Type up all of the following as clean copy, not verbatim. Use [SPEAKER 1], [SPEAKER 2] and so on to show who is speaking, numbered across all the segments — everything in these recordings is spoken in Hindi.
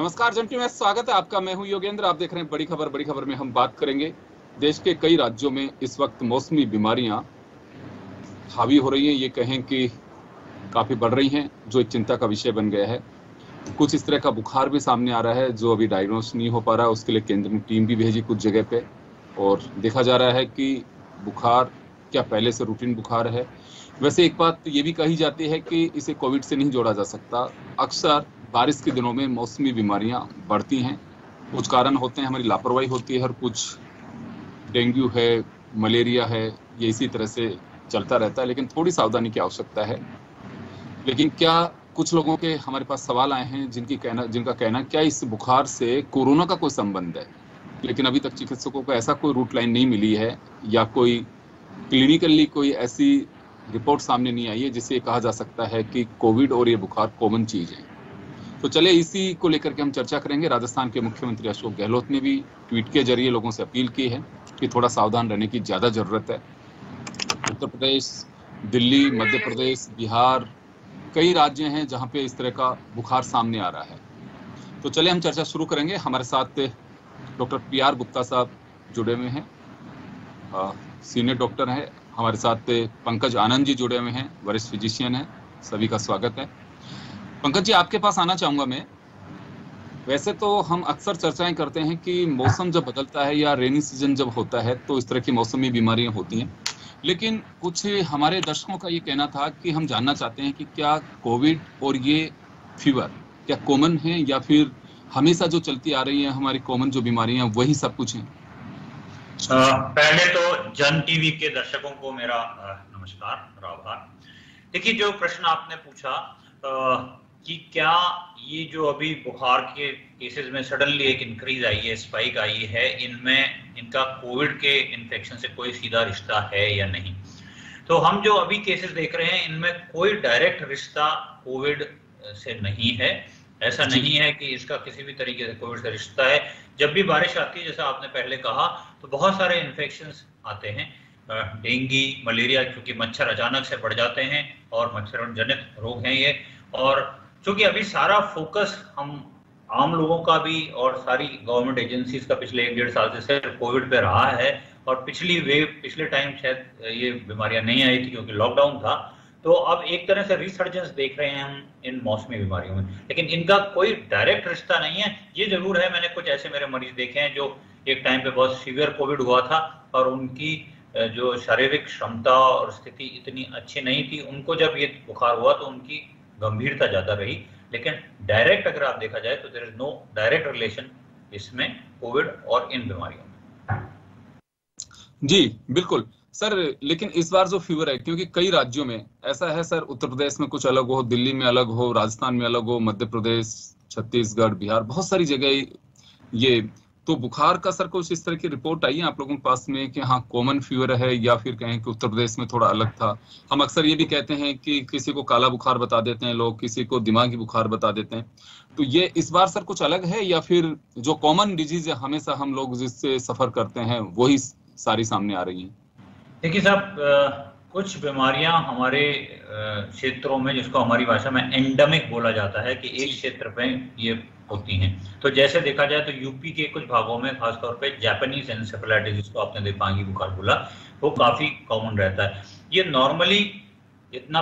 [SPEAKER 1] नमस्कार जंटी में स्वागत है आपका। मैं हूं योगेंद्र। आप देख रहे हैं बड़ी खबर। बड़ी खबर में हम बात करेंगे देश के कई राज्यों में इस वक्त मौसमी बीमारियां हावी हो रही हैं, ये कहें कि काफी बढ़ रही हैं, जो एक चिंता का विषय बन गया है। कुछ इस तरह का बुखार भी सामने आ रहा है जो अभी डायग्नोस नहीं हो पा रहा है। उसके लिए केंद्र ने टीम भी भेजी कुछ जगह पे, और देखा जा रहा है कि बुखार क्या पहले से रूटीन बुखार है। वैसे एक बात ये भी कही जाती है कि इसे कोविड से नहीं जोड़ा जा सकता। अक्सर बारिश के दिनों में मौसमी बीमारियां बढ़ती हैं। कुछ कारण होते हैं, हमारी लापरवाही होती है, और कुछ डेंगू है, मलेरिया है, ये इसी तरह से चलता रहता है। लेकिन थोड़ी सावधानी की आवश्यकता है। लेकिन क्या कुछ लोगों के हमारे पास सवाल आए हैं जिनका कहना क्या इस बुखार से कोरोना का कोई संबंध है। लेकिन अभी तक चिकित्सकों को ऐसा कोई रूट लाइन नहीं मिली है, या कोई क्लिनिकली कोई ऐसी रिपोर्ट सामने नहीं आई है जिससे कहा जा सकता है कि कोविड और ये बुखार कॉमन चीज है। तो चले इसी को लेकर के हम चर्चा करेंगे। राजस्थान के मुख्यमंत्री अशोक गहलोत ने भी ट्वीट के जरिए लोगों से अपील की है कि थोड़ा सावधान रहने की ज्यादा जरूरत है। उत्तर प्रदेश, दिल्ली, मध्य प्रदेश, बिहार, कई राज्य हैं जहां पे इस तरह का बुखार सामने आ रहा है। तो चले हम चर्चा शुरू करेंगे। हमारे साथ डॉक्टर PR गुप्ता साहब जुड़े हुए हैं, सीनियर डॉक्टर हैं। हमारे साथ पंकज आनंद जी जुड़े हुए हैं, वरिष्ठ फिजिशियन हैं। सभी का स्वागत है। पंकज जी, आपके पास आना चाहूंगा मैं। वैसे तो हम अक्सर चर्चाएं करते हैं कि मौसम जब बदलता है या रेनी सीजन जब होता है तो इस तरह की मौसमी बीमारियां होती हैं। लेकिन कुछ हमारे दर्शकों का ये कहना था कि हम जानना चाहते हैं कि क्या कोविड और ये फीवर क्या कॉमन है, या फिर हमेशा जो चलती आ रही है हमारी कॉमन जो बीमारियां वही सब कुछ हैं।
[SPEAKER 2] पहले तो जन टीवी के दर्शकों को मेरा नमस्कार और आभार। देखिए, जो प्रश्न आपने पूछा कि क्या ये जो अभी बुखार के केसेस में सडनली एक इंक्रीज आई है, स्पाइक आई है, इनमें इनका कोविड के इन्फेक्शन से कोई सीधा रिश्ता है या नहीं। तो हम जो अभी केसेस देख रहे हैं इनमें कोई डायरेक्ट रिश्ता कोविड से नहीं है। ऐसा नहीं है कि इसका किसी भी तरीके से कोविड से रिश्ता है। जब भी बारिश आती है, जैसा आपने पहले कहा, तो बहुत सारे इन्फेक्शंस आते हैं। डेंगू, मलेरिया, क्योंकि मच्छर अचानक से बढ़ जाते हैं और मच्छर जनित रोग हैं ये। और क्योंकि अभी सारा फोकस हम आम लोगों का भी और सारी गवर्नमेंट एजेंसीज का पिछले 1-1.5 साल से सिर्फ कोविड पे रहा है, और पिछले टाइम शायद ये बीमारियां नहीं आई थी क्योंकि लॉकडाउन था। तो अब एक तरह से रिसर्जेंस देख रहे हैं हम इन मौसमी बीमारियों में, लेकिन इनका कोई डायरेक्ट रिश्ता नहीं है। ये जरूर है, मैंने कुछ ऐसे मेरे मरीज देखे हैं जो एक टाइम पे बहुत सीवियर कोविड हुआ था और उनकी जो शारीरिक क्षमता और स्थिति इतनी अच्छी नहीं थी, उनको जब ये बुखार हुआ तो उनकी गंभीरता ज्यादा रही। लेकिन डायरेक्ट अगर आप देखा जाए तो there is no direct relation इसमें कोविड और इन बीमारियों में।
[SPEAKER 1] जी बिल्कुल सर। लेकिन इस बार जो फीवर है, क्योंकि कई राज्यों में ऐसा है सर, उत्तर प्रदेश में कुछ अलग हो, दिल्ली में अलग हो, राजस्थान में अलग हो, मध्य प्रदेश, छत्तीसगढ़, बिहार, बहुत सारी जगह ये तो बुखार का सर कुछ इस तरह की रिपोर्ट आई है आप लोगों के पास में कि हाँ कॉमन फीवर है, या फिर कहें कि उत्तर प्रदेश में थोड़ा अलग था। हम अक्सर ये भी कहते हैं कि किसी को काला बुखार बता देते हैं लोग, किसी को दिमागी बुखार बता देते हैं। तो ये इस बार सर कुछ अलग है, या फिर जो कॉमन डिजीज है हमेशा हम लोग जिससे सफर करते हैं वही सारी सामने आ रही है?
[SPEAKER 2] देखिए साहब, कुछ बीमारियां हमारे क्षेत्रों में, जिसको हमारी भाषा में एंडेमिक बोला जाता है, कि एक क्षेत्र में ये होती हैं। तो जैसे देखा जाए तो यूपी के कुछ भागों में खासतौर पे जापानीज एन्सेफेलाइटिस, जिसको आपने दिमागी बुखार बोला, वो काफी कॉमन रहता है। ये नॉर्मली इतना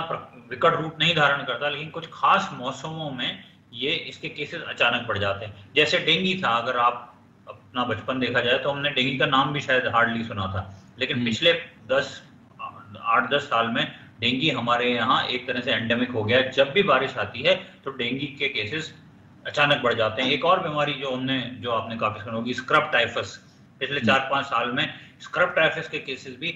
[SPEAKER 2] विकट रूप नहीं धारण करता, लेकिन कुछ खास मौसमों में ये इसके केसेस अचानक बढ़ जाते हैं। जैसे डेंगू था, अगर आप अपना बचपन देखा जाए तो हमने डेंगू का नाम भी शायद हार्डली सुना था, लेकिन पिछले 8-10 साल में डेंगू हमारे यहाँ एक तरह से एंडेमिक हो गया। जब भी बारिश आती है तो डेंगू के केसेस अचानक बढ़ जाते हैं। एक और बीमारी जो आपने काफी सुनी होगी, स्क्रब टाइफस, पिछले 4-5 साल में स्क्रब टाइफस के केसेस भी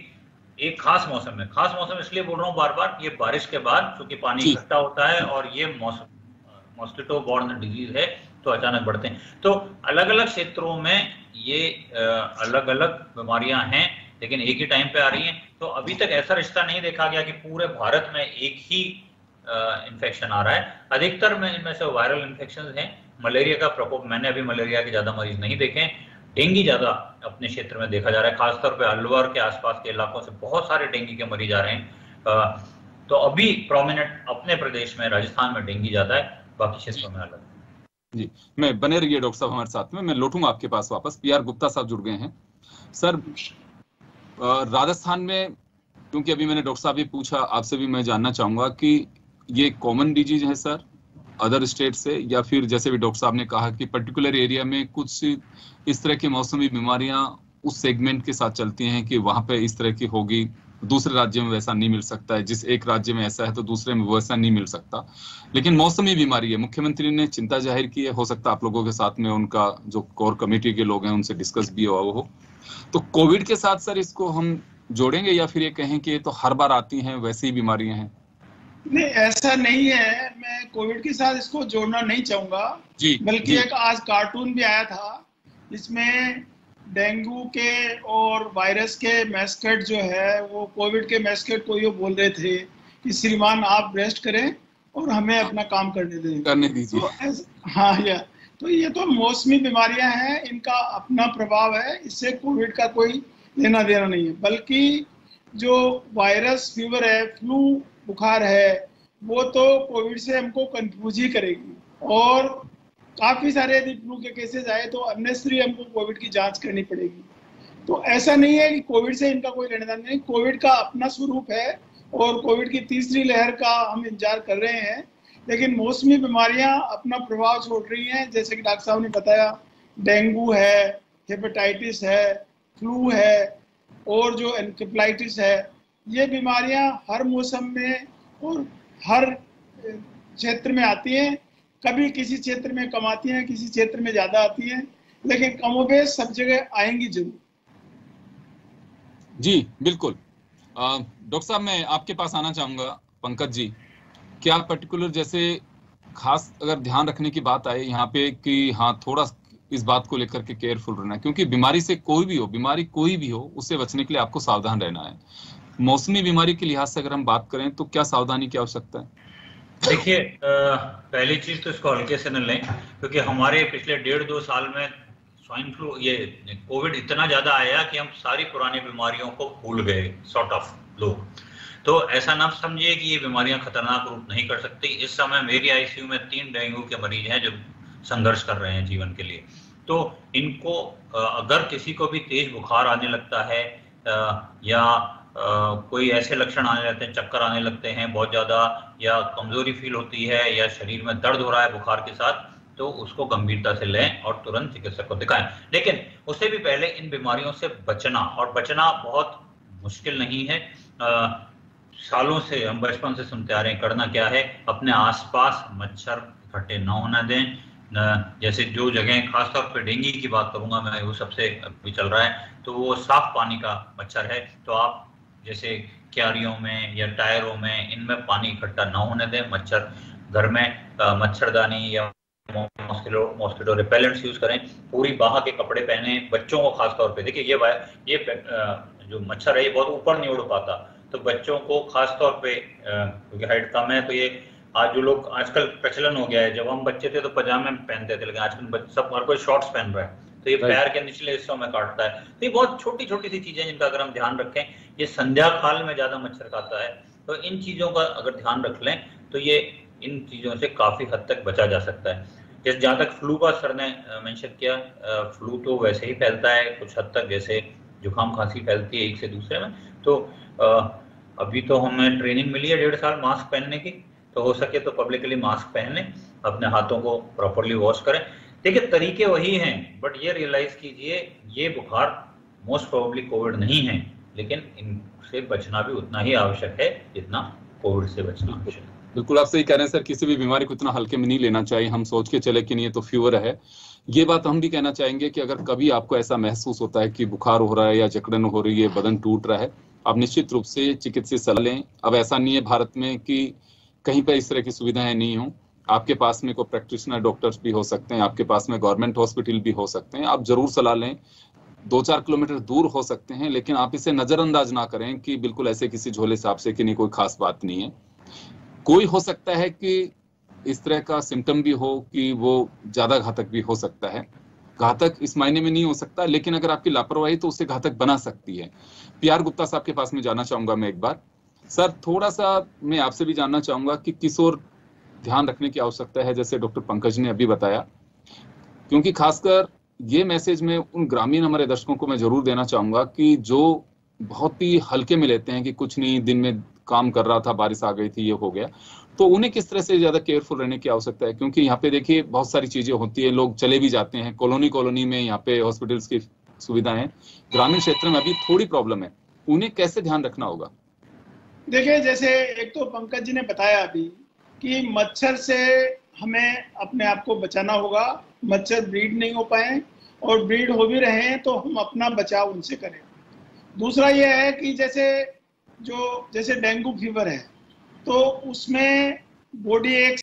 [SPEAKER 2] एक खास मौसम में, खास मौसम इसलिए बोल रहा हूँ बार बार, ये बारिश के बाद क्योंकि पानी इकट्ठा होता है और ये मॉस्किटो बॉर्न डिजीज है, तो अचानक बढ़ते हैं। तो अलग अलग क्षेत्रों में ये अलग अलग बीमारियां हैं, लेकिन एक ही टाइम पे आ रही हैं। तो अभी तक ऐसा रिश्ता नहीं देखा गया कि पूरे भारत में एक ही इन्फेक्शन आ रहा है। अधिकतर में इनमें से वायरल इन्फेक्शन हैं। मलेरिया का प्रकोप, मैंने अभी मलेरिया के ज्यादा मरीज नहीं देखे हैं। डेंगू ज्यादा अपने क्षेत्र में देखा जा रहा है, खासतौर पे अलवर के आसपास के इलाकों से बहुत सारे डेंगू के मरीज आ रहे हैं। तो अभी प्रोमिनेंट अपने प्रदेश में, राजस्थान में डेंगू ज्यादा है, बाकी क्षेत्रों में अलग है।
[SPEAKER 1] जी, मैं बने रहिए डॉक्टर साहब हमारे साथ में, मैं लौटूंगा आपके पास वापस। पीआर गुप्ता साहब जुड़ गए हैं। सर, राजस्थान में, क्योंकि अभी मैंने डॉक्टर साहब भी पूछा, आपसे भी मैं जानना चाहूंगा कि ये कॉमन डिजीज है सर अदर स्टेट से, या फिर जैसे भी डॉक्टर साहब ने कहा कि पर्टिकुलर एरिया में कुछ इस तरह की मौसमी बीमारियां उस सेगमेंट के साथ चलती हैं कि वहां पे इस तरह की होगी, दूसरे राज्य में वैसा नहीं मिल सकता है, जिस एक राज्य में ऐसा है तो दूसरे में वैसा नहीं मिल सकता, लेकिन मौसमी बीमारी है। मुख्यमंत्री ने चिंता जाहिर की है, हो सकता है आप लोगों के साथ में उनका जो कोर कमेटी के लोग हैं उनसे डिस्कस भी हुआ हो। तो कोविड के साथ सर इसको हम जोड़ेंगे, या फिर ये कहें कि ये तो हर बार आती हैं, वैसी ही बीमारियां हैं?
[SPEAKER 3] नहीं, ऐसा नहीं है। मैं कोविड के साथ इसको जोड़ना नहीं चाहूंगा
[SPEAKER 1] जी,
[SPEAKER 3] बल्कि
[SPEAKER 1] जी।
[SPEAKER 3] एक आज कार्टून भी आया था जिसमें डेंगू के और वायरस के मैस्केट जो है वो कोविड के मैस्केट को ये बोल रहे थे कि श्रीमान आप रेस्ट करें और हमें अपना काम करने दीजिए। तो हाँ, तो ये तो मौसमी बीमारियां हैं, इनका अपना प्रभाव है, इससे कोविड का कोई लेना देना नहीं है। बल्कि जो वायरस फीवर है, फ्लू बुखार है, वो तो कोविड से हमको कंफ्यूज ही करेगी। और काफी सारे यदि फ्लू के केसेस आए तो अननेसेसरी हमको कोविड की जांच करनी पड़ेगी। तो ऐसा नहीं है कि कोविड से इनका कोई लेना देना नहीं, कोविड का अपना स्वरूप है और कोविड की तीसरी लहर का हम इंतजार कर रहे हैं। लेकिन मौसमी बीमारियां अपना प्रभाव छोड़ रही हैं, जैसे कि डॉक्टर साहब ने बताया, डेंगू है, हेपेटाइटिस है, फ्लू है और जो एन्केफेलाइटिस है। ये बीमारियां हर मौसम में और हर क्षेत्र में आती हैं। कभी किसी क्षेत्र में कम आती हैं, किसी क्षेत्र में ज्यादा आती हैं, लेकिन कमोबेश सब जगह आएंगी जरूर।
[SPEAKER 1] जी बिल्कुल। डॉक्टर साहब, मैं आपके पास आना चाहूंगा। पंकज जी, क्या पर्टिकुलर जैसे खास अगर ध्यान रखने की बात आए यहाँ पे कि हाँ थोड़ा इस बात को लेकर के केयरफुल रहना है, क्योंकि बीमारी से कोई भी हो उससे बचने के लिए आपको सावधान रहना है। मौसमी बीमारी के लिहाज से अगर हम बात करें तो क्या सावधानी की आवश्यकता है?
[SPEAKER 2] देखिए, पहली चीज तो इसको हल्के से न लें, क्योंकि हमारे पिछले 1.5-2 साल में स्वाइन फ्लू, ये कोविड इतना ज्यादा आया कि हम सारी पुरानी बीमारियों को भूल गए, सॉर्ट ऑफ लोग। तो ऐसा ना समझिए कि ये बीमारियां खतरनाक रूप नहीं कर सकती। इस समय मेरी आईसीयू में 3 डेंगू के मरीज हैं जो संघर्ष कर रहे हैं जीवन के लिए। तो इनको अगर किसी को भी तेज बुखार आने लगता है या कोई ऐसे लक्षण आने लगते हैं, चक्कर आने लगते हैं बहुत ज्यादा, या कमजोरी फील होती है, या शरीर में दर्द हो रहा है बुखार के साथ, तो उसको गंभीरता से लें और तुरंत चिकित्सक को दिखाएं। लेकिन उससे भी पहले इन बीमारियों से बचना, और बचना बहुत मुश्किल नहीं है। सालों से हम बचपन से सुनते आ रहे हैं, करना क्या है, अपने आसपास मच्छर इकट्ठे न होने दें। जैसे जो जगह, खासतौर पर डेंगू की बात करूंगा मैं, वो सबसे अभी चल रहा है, तो वो साफ पानी का मच्छर है। तो आप जैसे क्यारियों में या टायरों में, इनमें पानी इकट्ठा ना होने दें। मच्छर घर में मच्छरदानी या मॉस्किटो रिपेलेंट्स यूज करें। पूरी बाह के कपड़े पहने, बच्चों को खासतौर पे। देखिए ये जो मच्छर है ये बहुत ऊपर नहीं उड़ पाता, तो बच्चों को खासतौर पे, क्योंकि हाइट कम है, तो ये आज जो लोग, आजकल प्रचलन हो गया है, जब हम बच्चे थे तो पजामे पहनते थे, लेकिन आजकल सब हर कोई शॉर्ट्स पहन रहा है, तो ये पैर के निचले हिस्सों में काटता है। तो ये बहुत छोटी छोटी सी चीजें जिनका अगर हम ध्यान रखें, ये संध्या काल में ज्यादा मच्छर खाता है, तो इन चीजों का अगर ध्यान रख लें तो ये इन चीजों से काफी हद तक बचा जा सकता है। जैसे जहां तक फ्लू का सर ने मेंशन किया, फ्लू तो वैसे ही फैलता है कुछ हद तक, जैसे जुकाम खांसी फैलती है एक से दूसरे में। तो अभी तो हमें ट्रेनिंग मिली है 1.5 साल मास्क पहनने की, तो हो सके तो पब्लिकली मास्क पहन लें, अपने हाथों को प्रॉपरली वॉश करें। देखिए, तरीके वही हैं, बट ये रियलाइज कीजिए ये बुखार मोस्ट प्रोबेबली कोविड नहीं है, लेकिन इनसे बचना भी उतना ही आवश्यक है जितना कोविड से बचना आवश्यक है।
[SPEAKER 1] बिल्कुल आप सही कह रहे हैं सर, किसी भी बीमारी को इतना हल्के में नहीं लेना चाहिए। हम सोच के चले कि नहीं ये तो फीवर है। ये बात हम भी कहना चाहेंगे कि अगर कभी आपको ऐसा महसूस होता है कि बुखार हो रहा है या जकड़न हो रही है, बदन टूट रहा है, आप निश्चित रूप से चिकित्सक सलाह लें। अब ऐसा नहीं है भारत में कि कहीं पर इस तरह की सुविधाएं नहीं हो। आपके पास में कोई प्रैक्टिशनर डॉक्टर्स भी हो सकते हैं, आपके पास में गवर्नमेंट हॉस्पिटल भी हो सकते हैं। आप जरूर सलाह लें। 2-4 किलोमीटर दूर हो सकते हैं, लेकिन आप इसे नजरअंदाज ना करें कि बिल्कुल ऐसे किसी झोले सांप से कि नहीं कोई खास बात नहीं है। कोई हो सकता है कि इस तरह का सिम्टम भी हो कि वो ज्यादा घातक भी हो सकता है। घातक इस मायने में नहीं हो सकता, लेकिन अगर आपकी लापरवाही तो उसे घातक बना सकती है। पीआर गुप्ता साहब के पास में जाना चाहूंगा मैं एक बार। सर, थोड़ा सा मैं आपसे भी जानना चाहूंगा कि किस ओर ध्यान रखने की आवश्यकता है। जैसे डॉक्टर पंकज ने अभी बताया क्योंकि खासकर ये मैसेज में उन ग्रामीण हमारे दर्शकों को मैं जरूर देना चाहूंगा कि जो बहुत ही हल्के में लेते हैं कि कुछ नहीं, दिन में काम कर रहा था, बारिश आ गई थी, ये हो गया, तो उन्हें किस तरह से ज्यादा केयरफुल रहने की आवश्यकता है। क्योंकि यहाँ पे देखिए बहुत सारी चीजें होती है, लोग चले भी जाते हैं, कॉलोनी में यहाँ पे हॉस्पिटल्स की सुविधाएं हैं, ग्रामीण क्षेत्र में अभी थोड़ी प्रॉब्लम है, उन्हें कैसे ध्यान रखना होगा?
[SPEAKER 3] देखिए, जैसे एक तो पंकज जी ने बताया अभी कि मच्छर से हमें अपने आप को बचाना होगा, मच्छर ब्रीड नहीं हो पाए, और ब्रीड हो भी रहे हैं तो हम अपना बचाव उनसे करें। दूसरा ये है कि जैसे डेंगू फीवर है तो उसमें बॉडी एक,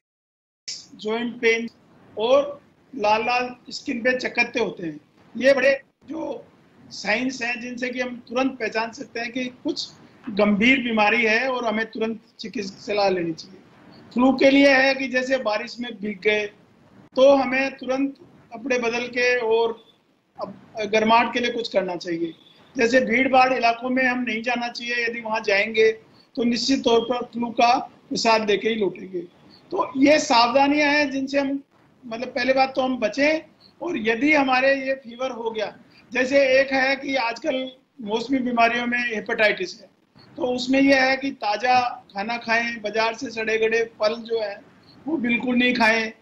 [SPEAKER 3] जॉइंट पेन और लाल लाल स्किन पे चकत्ते होते हैं। ये बड़े जो साइंस हैं जिनसे कि हम तुरंत पहचान सकते हैं कि कुछ गंभीर बीमारी है और हमें तुरंत चिकित्सक सलाह लेनी चाहिए। फ्लू के लिए है कि जैसे बारिश में भीग गए तो हमें तुरंत कपड़े बदल के और गर्माहट के लिए कुछ करना चाहिए। जैसे भीड़ भाड़ इलाकों में हम नहीं जाना चाहिए, यदि वहां जाएंगे तो निश्चित तौर पर फ्लू का प्रसाद देके ही लौटेंगे। तो ये सावधानियां हैं जिनसे हम मतलब पहले बात तो हम बचें, और यदि हमारे ये फीवर हो गया, जैसे एक है कि आजकल मौसमी बीमारियों में हेपेटाइटिस है, तो उसमें यह है कि ताज़ा खाना खाएं, बाजार से सड़े गड़े फल जो है वो बिल्कुल नहीं खाएं,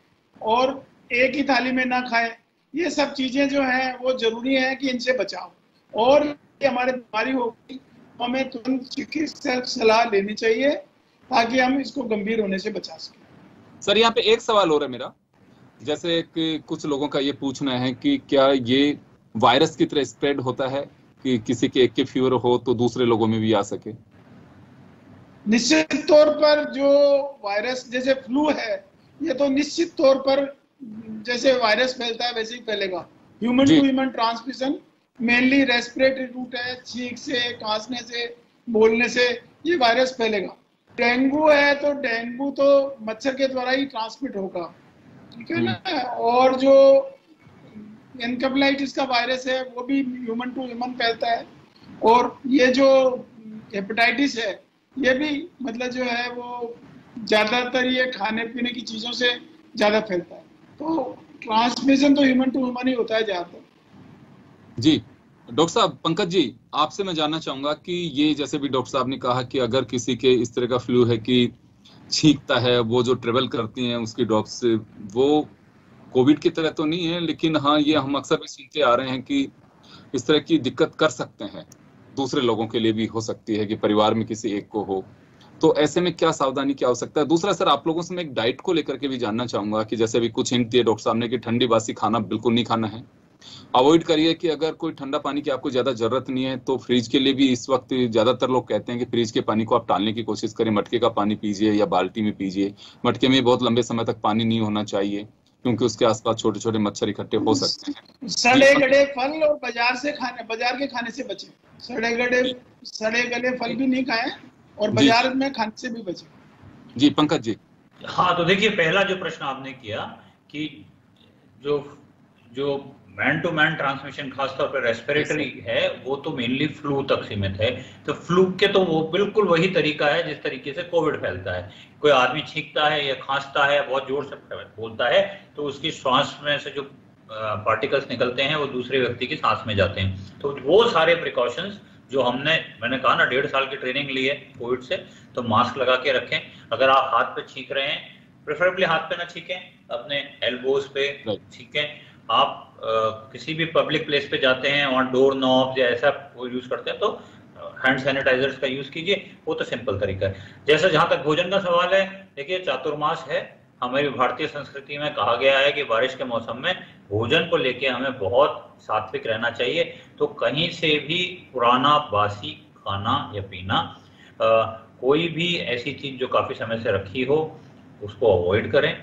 [SPEAKER 3] और एक ही थाली में ना खाएं। ये सब चीज़ें जो हैं वो जरूरी है कि इनसे बचाओ, और ये हमारे बीमारी होगी तो हमें तुरंत चिकित्सक सलाह लेनी चाहिए ताकि हम इसको गंभीर होने से बचा सकें।
[SPEAKER 1] सर, यहाँ पे एक सवाल और है मेरा, जैसे कि कुछ लोगों का ये पूछना है कि क्या ये वायरस की तरह स्प्रेड होता है कि किसी के एक के फीवर हो तो दूसरे लोगों में भी आ सके?
[SPEAKER 3] निश्चित तौर पर जो वायरस जैसे फ्लू है, ये तो निश्चित तौर पर जैसे वायरस फैलता है वैसे ही फैलेगा। Human to human transmission mainly respiratory route है, छींक से, खांसने से, बोलने से ये वायरस फैलेगा। डेंगू है तो डेंगू तो मच्छर के द्वारा ही ट्रांसमिट होगा, ठीक है ना। और जो एन्केफेलाइटिस का वायरस है वो भी ह्यूमन टू ह्यूमन फैलता है, और ये जो हेपेटाइटिस है ये भी मतलब जो है वो ज्यादातर ये खाने पीने की चीजों से ज्यादा फैलता है। तो ट्रांसमिशन तो ह्यूमन टू ह्यूमन ही होता है ज्यादातर।
[SPEAKER 1] जी डॉक्टर साहब, पंकज जी, आपसे मैं जानना चाहूंगा कि ये जैसे भी डॉक्टर साहब ने कहा कि अगर किसी के इस तरह का फ्लू है कि छींकता है, वो जो ट्रेवल करती हैं उसकी ड्रॉप्स, वो कोविड की तरह तो नहीं है, लेकिन हाँ ये हम अक्सर भी सुनते आ रहे हैं कि इस तरह की दिक्कत कर सकते हैं, दूसरे लोगों के लिए भी हो सकती है कि परिवार में किसी एक को हो, तो ऐसे में क्या सावधानी क्या हो सकता है? दूसरा सर, आप लोगों से मैं एक डाइट को लेकर के भी जानना चाहूंगा कि जैसे भी कुछ हिंट दिए डॉक्टर साहब ने कि ठंडी बासी खाना बिल्कुल नहीं खाना है, अवॉइड करिए कि अगर कोई ठंडा पानी की आपको ज्यादा जरूरत नहीं है तो फ्रिज के लिए भी इस वक्त ज्यादातर लोग कहते हैं कि फ्रिज के पानी को आप टालने की कोशिश करें, मटके का पानी पीजिए या बाल्टी में पीजिए। मटके में बहुत लंबे समय तक पानी नहीं होना चाहिए क्योंकि उसके आसपास छोटे छोटे मच्छर इकट्ठे हो सकते हैं।
[SPEAKER 3] सड़े गले फल और बाजार के खाने से बचें। सड़े गले फल भी नहीं खाएं और बाजार में खाने से भी बचें।
[SPEAKER 1] जी पंकज जी।
[SPEAKER 2] हाँ, तो देखिए, पहला जो प्रश्न आपने किया कि जो मैन टू मैन ट्रांसमिशन खासतौर पर रेस्पिरेटरी है वो तो मेनली फ्लू तक सीमित है। तो फ्लू के तो वो बिल्कुल वही तरीका है जिस तरीके से कोविड फैलता है। कोई आदमी छींकता है या खांसता है, बहुत जोर से बोलता है, तो उसकी श्वास में से जो पार्टिकल्स निकलते हैं वो दूसरे व्यक्ति की सांस में जाते हैं। तो वो सारे प्रिकॉशंस जो मैंने कहा ना 1.5 साल की ट्रेनिंग ली है कोविड से, तो मास्क लगा के रखें। अगर आप हाथ पे छींक रहे हैं, प्रेफरेबली हाथ पे ना छींकें, अपने एल्बोज पे छींकें। आप किसी भी पब्लिक प्लेस पे जाते हैं, वहाँ डोर नॉब्स या ऐसा वो यूज करते हैं तो हैंड सैनिटाइजर्स का यूज कीजिए, वो तो सिंपल तरीका है। जैसे जहां तक भोजन का सवाल है, देखिए चातुर्मास है, हमारी भारतीय संस्कृति में कहा गया है कि बारिश के मौसम में भोजन को लेके हमें बहुत सात्विक रहना चाहिए। तो कहीं से भी पुराना बासी खाना या पीना, कोई भी ऐसी चीज जो काफी समय से रखी हो उसको अवॉइड करें।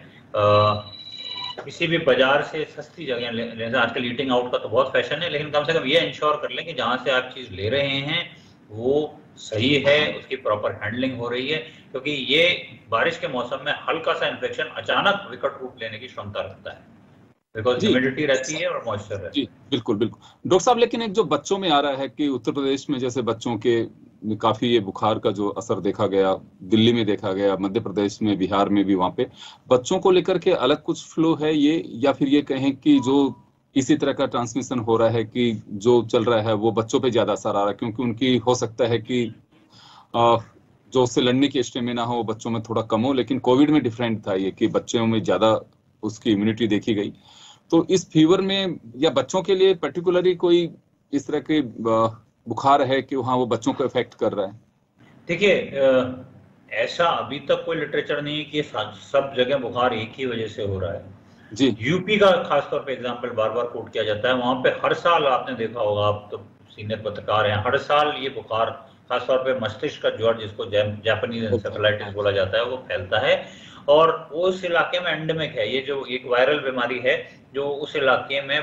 [SPEAKER 2] किसी भी बाजार से सस्ती जगह लें। आजकल ईटिंग आउट का तो बहुत फैशन है, लेकिन कम से कम ये इंश्योर कर लें कि जहां से आप चीज ले रहे हैं वो सही है, उसकी प्रॉपर हैंडलिंग हो रही है, क्योंकि ये बारिश के मौसम में हल्का सा इन्फेक्शन अचानक विकट रूप लेने की क्षमता रखता है, बिकॉज ह्यूमिडिटी रहती है और मॉइस्चर रहता है।
[SPEAKER 1] जी बिल्कुल बिल्कुल डॉक्टर साहब, लेकिन एक जो बच्चों में आ रहा है कि उत्तर प्रदेश में जैसे बच्चों के काफी ये बुखार का जो असर देखा गया, दिल्ली में देखा गया, मध्य प्रदेश में, बिहार में भी, वहां पे बच्चों को लेकर के अलग कुछ फ्लो है ये, या फिर ये कहें कि जो इसी तरह का ट्रांसमिशन हो रहा है कि जो चल रहा है वो बच्चों पे ज्यादा असर आ रहा है, क्योंकि उनकी हो सकता है कि जो उससे लड़ने की स्टेमिना हो बच्चों में थोड़ा कम हो, लेकिन कोविड में डिफरेंट था ये कि बच्चों में ज्यादा उसकी इम्यूनिटी देखी गई। तो इस फीवर में या बच्चों के लिए पर्टिकुलरली कोई इस तरह के बुखार है कि वहाँ वो बच्चों को इफेक्ट कर रहा है?
[SPEAKER 2] देखिए, ऐसा अभी तक कोई लिटरेचर नहीं है कि सब जगह बुखार एक ही वजह से हो रहा है
[SPEAKER 1] जी।
[SPEAKER 2] यूपी का खासतौर पे एग्जांपल बार बार कोट किया जाता है। वहां पे हर साल आपने देखा होगा, आप तो सीनियर पत्रकार हैं, हर साल ये बुखार खासतौर पे मस्तिष्क का ज्वर, जिसको जापानीज एन्सेफेलाइटिस बोला जाता है, वो फैलता है और उस इलाके में एंडेमिक है। ये जो एक वायरल बीमारी है जो उस इलाके में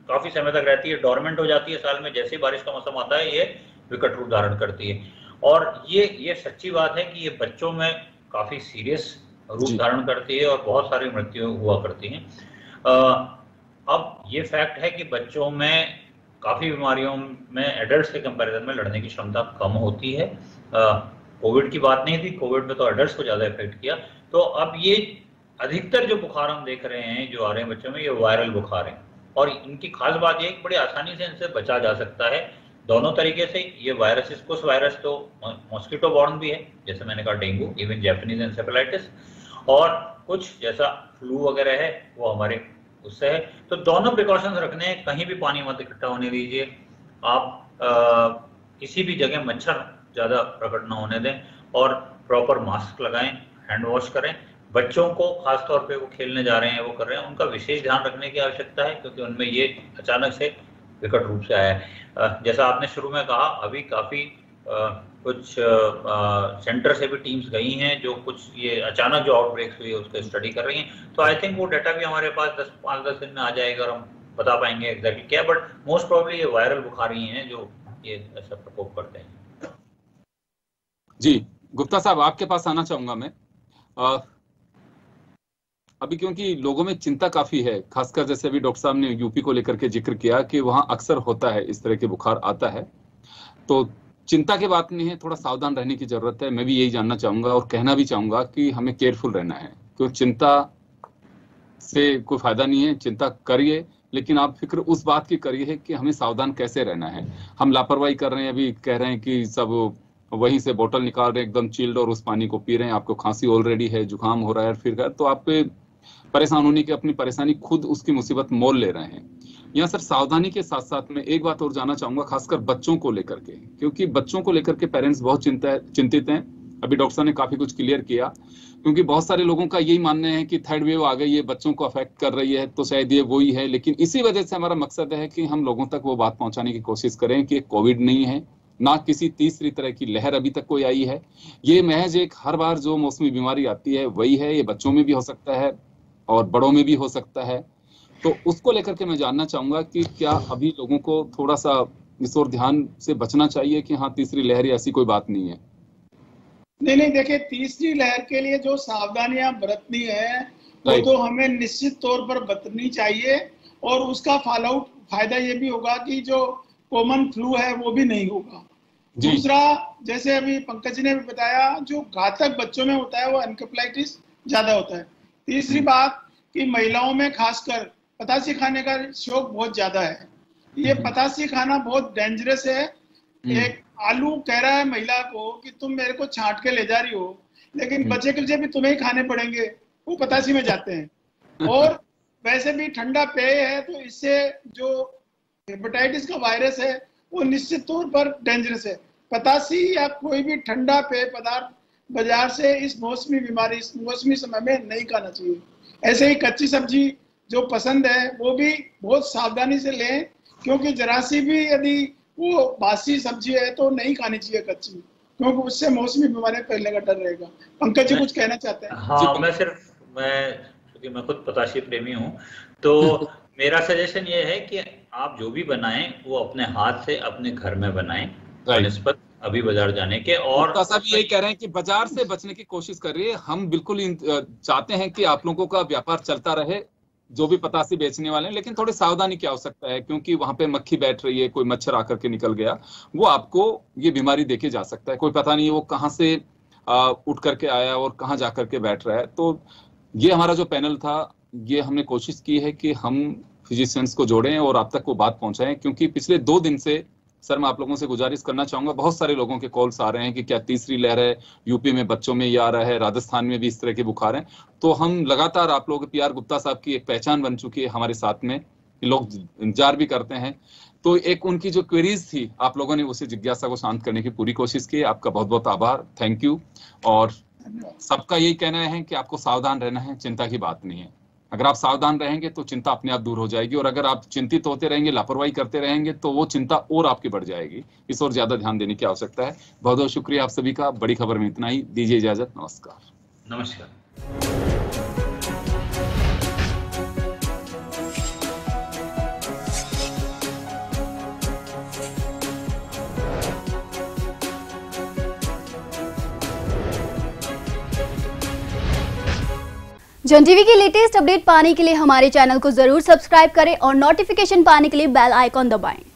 [SPEAKER 2] काफी समय तक रहती है, डोरमेंट हो जाती है साल में, जैसे ही बारिश का मौसम आता है ये विकट रूप धारण करती है। और ये सच्ची बात है कि ये बच्चों में काफी सीरियस रूप धारण करती है और बहुत सारी मृत्यु हुआ करती हैं। अब ये फैक्ट है कि बच्चों में काफी बीमारियों में एडल्ट्स के कंपैरिजन में लड़ने की क्षमता कम होती है। कोविड की बात नहीं थी, कोविड में तो एडल्ट्स को ज्यादा इफेक्ट किया। तो अब ये अधिकतर जो बुखार हम देख रहे हैं जो आ रहे हैं बच्चों में, ये वायरल बुखार है और इनकी खास बात ये है कि बड़ी आसानी से इनसे बचा जा सकता है दोनों तरीके से। ये वायरसेस, कुछ वायरस तो मॉस्किटो बॉर्न भी है, जैसे मैंने कहा डेंगू, इवन जापानीज एन्सेफेलाइटिस, और कुछ जैसा फ्लू वगैरह है वो हमारे उससे है। तो दोनों प्रिकॉशंस रखने हैं, कहीं भी पानी मत इकट्ठा होने दीजिए, आप किसी भी जगह मच्छर ज़्यादा प्रकट ना होने दें और प्रॉपर मास्क लगाएं, हैंड वॉश करें। बच्चों को खासतौर पे वो खेलने जा रहे हैं, वो कर रहे हैं, उनका विशेष ध्यान रखने की आवश्यकता है क्योंकि उनमें ये अचानक से विकट रूप से आया है। जैसा आपने शुरू में कहा, अभी काफ़ी कुछ सेंटर से भी टीम्स गई हैं जो कुछ ये अचानक जो आउटब्रेक्स हुई है उसको स्टडी कर रही हैं। तो आई थिंक वो डाटा भी हमारे पास 5-10 दिन में आ जाएगा और हम बता पाएंगे एग्जैक्टली क्या, बट मोस्ट प्रोबेबली ये वायरल बुखार ही हैं जो ये ऐसा प्रकोप करते हैं।
[SPEAKER 1] जी गुप्ता साहब, आपके पास आना चाहूंगा मैं। अभी क्योंकि लोगों में चिंता काफी है, खासकर जैसे अभी डॉक्टर साहब ने यूपी को लेकर के जिक्र किया कि वहां अक्सर होता है इस तरह के बुखार आता है, तो चिंता की बात नहीं है, थोड़ा सावधान रहने की जरूरत है। मैं भी यही जानना चाहूंगा और कहना भी चाहूंगा कि हमें केयरफुल रहना है, क्योंकि चिंता से कोई फायदा नहीं है। चिंता करिए, लेकिन आप फिक्र उस बात की करिए कि हमें सावधान कैसे रहना है। हम लापरवाही कर रहे हैं, अभी कह रहे हैं कि सब वहीं से बोतल निकाल रहे हैं एकदम चिल्ड और उस पानी को पी रहे हैं, आपको खांसी ऑलरेडी है, जुकाम हो रहा है, फिर तो आप परेशान होने की अपनी परेशानी खुद उसकी मुसीबत मोल ले रहे हैं। यहाँ सर सावधानी के साथ साथ में एक बात और जानना चाहूंगा, खासकर बच्चों को लेकर के, क्योंकि बच्चों को लेकर के पेरेंट्स बहुत चिंतित हैं। अभी डॉक्टर साहब ने काफी कुछ क्लियर किया, क्योंकि बहुत सारे लोगों का यही मानना है कि थर्ड वेव आ गई है, बच्चों को अफेक्ट कर रही है, तो शायद ये वही है। लेकिन इसी वजह से हमारा मकसद है कि हम लोगों तक वो बात पहुंचाने की कोशिश करें कि कोविड नहीं है, ना किसी तीसरी तरह की लहर अभी तक कोई आई है। ये महज एक हर बार जो मौसमी बीमारी आती है वही है। ये बच्चों में भी हो सकता है और बड़ों में भी हो सकता है। तो उसको लेकर के मैं जानना चाहूंगा कि क्या अभी लोगों को थोड़ा सा इस ओर ध्यान से बचना चाहिए कि हाँ तीसरी लहर ऐसी कोई बात नहीं है?
[SPEAKER 3] नहीं, देखिए, तीसरी लहर के लिए जो सावधानियां बरतनी है वो तो हमें निश्चित तौर पर बरतनी चाहिए, और उसका फॉल आउट फायदा ये भी होगा कि जो कॉमन फ्लू है वो भी नहीं होगा। दूसरा, जैसे अभी पंकज ने भी बताया, जो घातक बच्चों में होता है वो एन्केफेलाइटिस ज्यादा होता है। तीसरी बात कि महिलाओं में खासकर पतासी खाने का शौक बहुत ज्यादा है। ये पतासी खाना बहुत डेंजरस है। एक आलू कह रहा है महिला को कि तुम मेरे को छांट के ले जा रही हो, लेकिन बचे कुचे भी तुम्हें ही खाने पड़ेंगे, वो पतासी में जाते हैं। और वैसे भी ठंडा पेय है, तो इससे जो हेपेटाइटिस का वायरस है वो निश्चित तौर पर डेंजरस है। पतासी या कोई भी ठंडा पेय पदार्थ बाजार से इस मौसमी बीमारी, इस मौसमी समय में नहीं खाना चाहिए। ऐसे ही कच्ची सब्जी जो पसंद है वो भी बहुत सावधानी से लें, क्योंकि जरा सी भी यदि वो बासी सब्जी है तो नहीं खानी चाहिए कच्ची, क्योंकि उससे मौसमी बीमारियां फैलने का डर रहेगा। पंकज जी कुछ कहना चाहते हैं?
[SPEAKER 2] हाँ, क्योंकि मैं खुद पताशी प्रेमी हूँ, तो मेरा सजेशन ये है कि आप जो भी बनाएं वो अपने हाथ से अपने घर में बनाएं, निस्बत अभी बाजार जाने के। और
[SPEAKER 1] सब यही कह रहे हैं कि बाजार से बचने की कोशिश कर रही है। हम बिल्कुल चाहते हैं कि आप लोगों का व्यापार चलता रहे, जो भी पतासी बेचने वाले हैं, लेकिन थोड़ी सावधानी की आवश्यकता है, क्योंकि वहां पे मक्खी बैठ रही है, कोई मच्छर आकर के निकल गया, वो आपको ये बीमारी देके जा सकता है। कोई पता नहीं है वो कहाँ से उठ करके आया और कहाँ जा करके बैठ रहा है। तो ये हमारा जो पैनल था, ये हमने कोशिश की है कि हम फिजिशियंस को जोड़ें और आप तक वो बात पहुंचाएं, क्योंकि पिछले 2 दिन से सर मैं आप लोगों से गुजारिश करना चाहूंगा, बहुत सारे लोगों के कॉल्स आ रहे हैं कि क्या तीसरी लहर है, यूपी में बच्चों में ये आ रहा है, राजस्थान में भी इस तरह के बुखार हैं। तो हम लगातार, आप लोग PR गुप्ता साहब की एक पहचान बन चुकी है हमारे साथ में, लोग इंतजार भी करते हैं। तो एक उनकी जो क्वेरीज थी, आप लोगों ने उसी जिज्ञासा को शांत करने की पूरी कोशिश की। आपका बहुत बहुत आभार, थैंक यू। और सबका यही कहना है कि आपको सावधान रहना है, चिंता की बात नहीं है। अगर आप सावधान रहेंगे तो चिंता अपने आप दूर हो जाएगी, और अगर आप चिंतित होते रहेंगे, लापरवाही करते रहेंगे, तो वो चिंता और आपकी बढ़ जाएगी। इस ओर ज्यादा ध्यान देने की आवश्यकता है। बहुत बहुत शुक्रिया आप सभी का। बड़ी खबर में इतना ही, दीजिए इजाजत, नमस्कार।
[SPEAKER 2] नमस्कार।
[SPEAKER 4] जन टीवी की लेटेस्ट अपडेट पाने के लिए हमारे चैनल को जरूर सब्सक्राइब करें और नोटिफिकेशन पाने के लिए बेल आइकॉन दबाएं।